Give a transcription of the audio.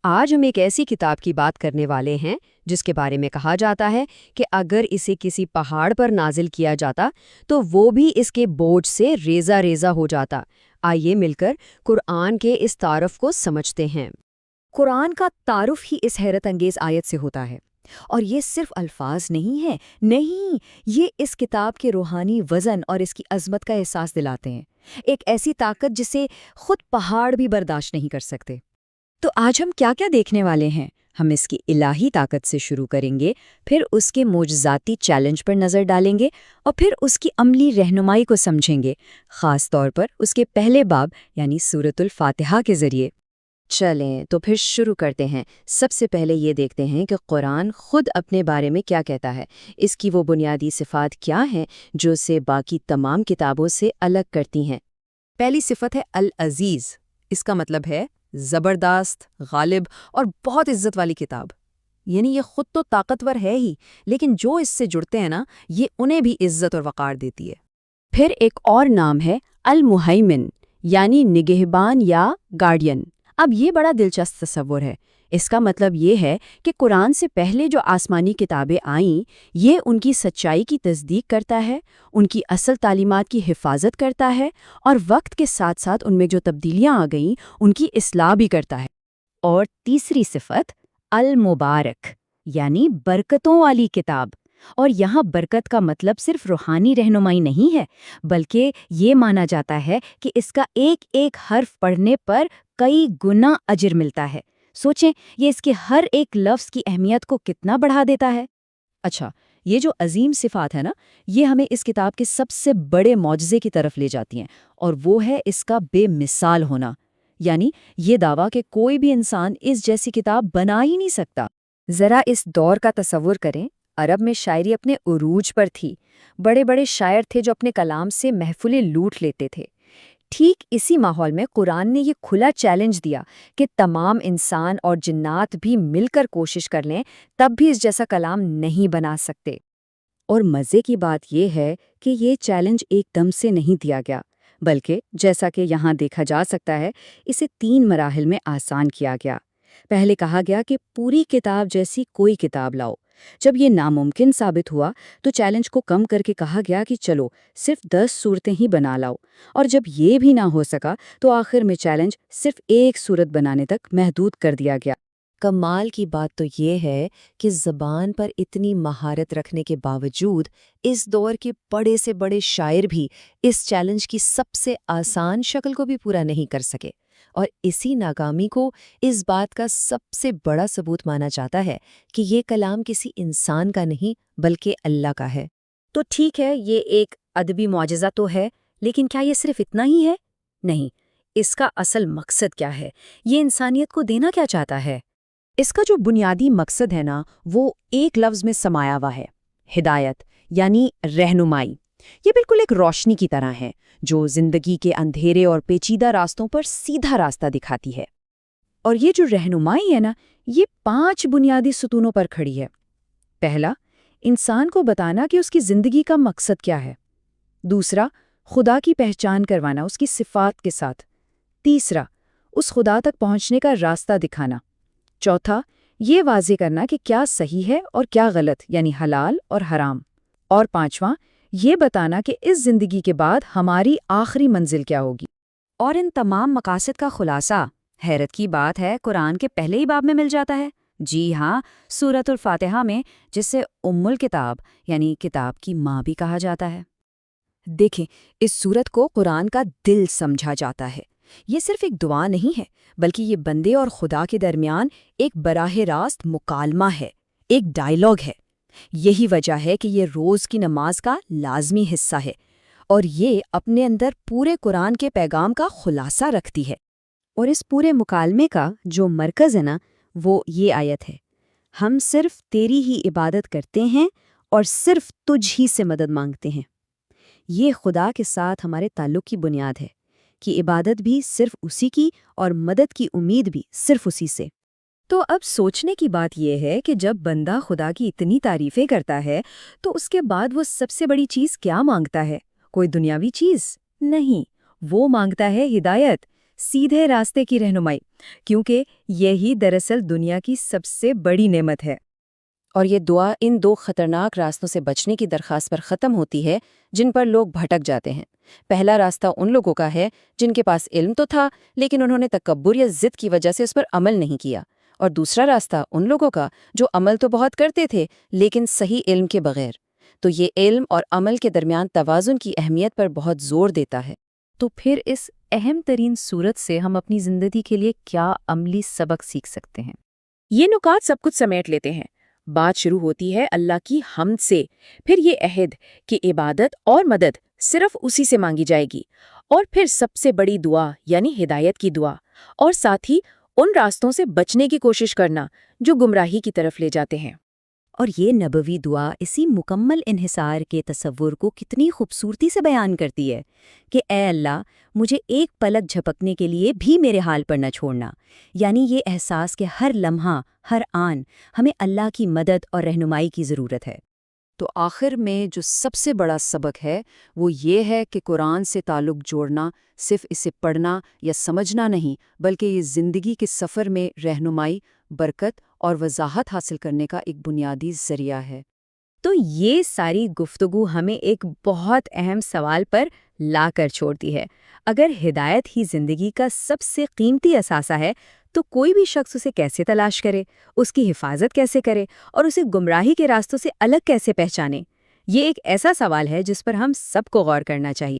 آج ہم ایک ایسی کتاب کی بات کرنے والے ہیں جس کے بارے میں کہا جاتا ہے کہ اگر اسے کسی پہاڑ پر نازل کیا جاتا تو وہ بھی اس کے بوجھ سے ریزہ ریزہ ہو جاتا۔ آئیے مل کر قرآن کے اس تعارف کو سمجھتے ہیں۔ قرآن کا تعارف ہی اس حیرت انگیز آیت سے ہوتا ہے، اور یہ صرف الفاظ نہیں ہیں، نہیں، یہ اس کتاب کے روحانی وزن اور اس کی عظمت کا احساس دلاتے ہیں، ایک ایسی طاقت جسے خود پہاڑ بھی برداشت نہیں کر سکتے۔ تو آج ہم کیا کیا دیکھنے والے ہیں؟ ہم اس کی الہی طاقت سے شروع کریں گے، پھر اس کے معجزاتی چیلنج پر نظر ڈالیں گے، اور پھر اس کی عملی رہنمائی کو سمجھیں گے، خاص طور پر اس کے پہلے باب یعنی سورۃ الفاتحہ کے ذریعے۔ چلیں تو پھر شروع کرتے ہیں۔ سب سے پہلے یہ دیکھتے ہیں کہ قرآن خود اپنے بارے میں کیا کہتا ہے، اس کی وہ بنیادی صفات کیا ہیں جو اسے باقی تمام کتابوں سے الگ کرتی ہیں۔ پہلی صفت ہے العزیز، اس کا مطلب ہے زبردست، غالب اور بہت عزت والی کتاب۔ یعنی یہ خود تو طاقتور ہے ہی، لیکن جو اس سے جڑتے ہیں نا، یہ انہیں بھی عزت اور وقار دیتی ہے۔ پھر ایک اور نام ہے المہیمن، یعنی نگہبان یا گارڈین۔ اب یہ بڑا دلچسپ تصور ہے۔ اس کا مطلب یہ ہے کہ قرآن سے پہلے جو آسمانی کتابیں آئیں، یہ ان کی سچائی کی تصدیق کرتا ہے، ان کی اصل تعلیمات کی حفاظت کرتا ہے، اور وقت کے ساتھ ساتھ ان میں جو تبدیلیاں آ گئیں ان کی اصلاح بھی کرتا ہے۔ اور تیسری صفت المبارک، یعنی برکتوں والی کتاب۔ اور یہاں برکت کا مطلب صرف روحانی رہنمائی نہیں ہے، بلکہ یہ مانا جاتا ہے کہ اس کا ایک ایک حرف پڑھنے پر کئی گنا اجر ملتا ہے۔ سوچیں، یہ اس کے ہر ایک لفظ کی اہمیت کو کتنا بڑھا دیتا ہے۔ اچھا، یہ جو عظیم صفات ہے نا، یہ ہمیں اس کتاب کے سب سے بڑے معجزے کی طرف لے جاتی ہیں، اور وہ ہے اس کا بے مثال ہونا۔ یعنی یہ دعویٰ کہ کوئی بھی انسان اس جیسی کتاب بنا ہی نہیں سکتا۔ ذرا اس دور کا تصور کریں۔ عرب میں شاعری اپنے عروج پر تھی، بڑے بڑے شاعر تھے جو اپنے کلام سے محفلیں لوٹ لیتے تھے۔ ٹھیک اسی ماحول میں قرآن نے یہ کھلا چیلنج دیا کہ تمام انسان اور جنات بھی مل کر کوشش کر لیں، تب بھی اس جیسا کلام نہیں بنا سکتے۔ اور مزے کی بات یہ ہے کہ یہ چیلنج ایک دم سے نہیں دیا گیا، بلکہ جیسا کہ یہاں دیکھا جا سکتا ہے، اسے 3 مراحل میں آسان کیا گیا۔ پہلے کہا گیا کہ پوری کتاب جیسی کوئی کتاب لاؤ۔ جب یہ ناممکن ثابت ہوا تو چیلنج کو کم کر کے کہا گیا کہ چلو صرف 10 صورتیں ہی بنا لاؤ، اور جب یہ بھی نہ ہو سکا تو آخر میں چیلنج صرف 1 صورت بنانے تک محدود کر دیا گیا۔ کمال کی بات تو یہ ہے کہ زبان پر اتنی مہارت رکھنے کے باوجود اس دور کے بڑے سے بڑے شاعر بھی اس چیلنج کی سب سے آسان شکل کو بھی پورا نہیں کر سکے، اور اسی ناکامی کو اس بات کا سب سے بڑا ثبوت مانا جاتا ہے کہ یہ کلام کسی انسان کا نہیں بلکہ اللہ کا ہے۔ تو ٹھیک ہے، یہ ایک ادبی معجزہ تو ہے، لیکن کیا یہ صرف اتنا ہی ہے؟ نہیں، اس کا اصل مقصد کیا ہے؟ یہ انسانیت کو دینا کیا چاہتا ہے؟ اس کا جو بنیادی مقصد ہے نا، وہ ایک لفظ میں سمایا ہوا ہے: ہدایت، یعنی رہنمائی۔ یہ بالکل ایک روشنی کی طرح ہے جو زندگی کے اندھیرے اور پیچیدہ راستوں پر سیدھا راستہ دکھاتی ہے۔ اور یہ جو رہنمائی ہے نا، یہ 5 بنیادی ستونوں پر کھڑی ہے۔ پہلا، انسان کو بتانا کہ اس کی زندگی کا مقصد کیا ہے۔ دوسرا، خدا کی پہچان کروانا اس کی صفات کے ساتھ۔ تیسرا، اس خدا تک پہنچنے کا راستہ دکھانا۔ چوتھا، یہ واضح کرنا کہ کیا صحیح ہے اور کیا غلط، یعنی حلال اور حرام۔ اور پانچواں، یہ بتانا کہ اس زندگی کے بعد ہماری آخری منزل کیا ہوگی۔ اور ان تمام مقاصد کا خلاصہ، حیرت کی بات ہے، قرآن کے پہلے ہی باب میں مل جاتا ہے۔ جی ہاں، سورۃ الفاتحہ میں، جسے ام الکتاب یعنی کتاب کی ماں بھی کہا جاتا ہے۔ دیکھیں، اس سورت کو قرآن کا دل سمجھا جاتا ہے۔ یہ صرف ایک دعا نہیں ہے، بلکہ یہ بندے اور خدا کے درمیان ایک براہ راست مکالمہ ہے، ایک ڈائیلاگ ہے۔ یہی وجہ ہے کہ یہ روز کی نماز کا لازمی حصہ ہے، اور یہ اپنے اندر پورے قرآن کے پیغام کا خلاصہ رکھتی ہے۔ اور اس پورے مکالمے کا جو مرکز ہے نا، وہ یہ آیت ہے: ہم صرف تیری ہی عبادت کرتے ہیں اور صرف تجھ ہی سے مدد مانگتے ہیں۔ یہ خدا کے ساتھ ہمارے تعلق کی بنیاد ہے کہ عبادت بھی صرف اسی کی اور مدد کی امید بھی صرف اسی سے۔ تو اب سوچنے کی بات یہ ہے کہ جب بندہ خدا کی اتنی تعریفیں کرتا ہے تو اس کے بعد وہ سب سے بڑی چیز کیا مانگتا ہے؟ کوئی دنیاوی چیز؟ نہیں، وہ مانگتا ہے ہدایت، سیدھے راستے کی رہنمائی، کیونکہ یہی دراصل دنیا کی سب سے بڑی نعمت ہے۔ اور یہ دعا ان دو خطرناک راستوں سے بچنے کی درخواست پر ختم ہوتی ہے جن پر لوگ بھٹک جاتے ہیں۔ پہلا راستہ ان لوگوں کا ہے جن کے پاس علم تو تھا لیکن انہوں نے تکبر یا ضد کی وجہ سے اس پر عمل نہیں کیا، اور دوسرا راستہ ان لوگوں کا جو عمل تو بہت کرتے تھے لیکن صحیح علم کے بغیر۔ تو یہ علم اور عمل کے درمیان توازن کی اہمیت پر بہت زور دیتا ہے۔ تو پھر اس اہم ترین صورت سے ہم اپنی زندگی کے لیے کیا عملی سبق سیکھ سکتے ہیں؟ یہ نکات سب کچھ سمیٹ لیتے ہیں۔ بات شروع ہوتی ہے اللہ کی حمد سے، پھر یہ عہد کہ عبادت اور مدد صرف اسی سے مانگی جائے گی، اور پھر سب سے بڑی دعا یعنی ہدایت کی دعا، اور ساتھ ہی ان راستوں سے بچنے کی کوشش کرنا جو گمراہی کی طرف لے جاتے ہیں۔ اور یہ نبوی دعا اسی مکمل انحصار کے تصور کو کتنی خوبصورتی سے بیان کرتی ہے کہ اے اللہ، مجھے ایک پلک جھپکنے کے لیے بھی میرے حال پر نہ چھوڑنا، یعنی یہ احساس کہ ہر لمحہ، ہر آن ہمیں اللہ کی مدد اور رہنمائی کی ضرورت ہے۔ تو آخر میں جو سب سے بڑا سبق ہے وہ یہ ہے کہ قرآن سے تعلق جوڑنا صرف اسے پڑھنا یا سمجھنا نہیں، بلکہ یہ زندگی کے سفر میں رہنمائی، برکت اور وضاحت حاصل کرنے کا ایک بنیادی ذریعہ ہے۔ تو یہ ساری گفتگو ہمیں ایک بہت اہم سوال پر لا کر چھوڑتی ہے۔ اگر ہدایت ہی زندگی کا سب سے قیمتی اثاثہ ہے تو کوئی بھی شخص اسے کیسے تلاش کرے، اس کی حفاظت کیسے کرے اور اسے گمراہی کے راستوں سے الگ کیسے پہچانے؟ یہ ایک ایسا سوال ہے جس پر ہم سب کو غور کرنا چاہیے۔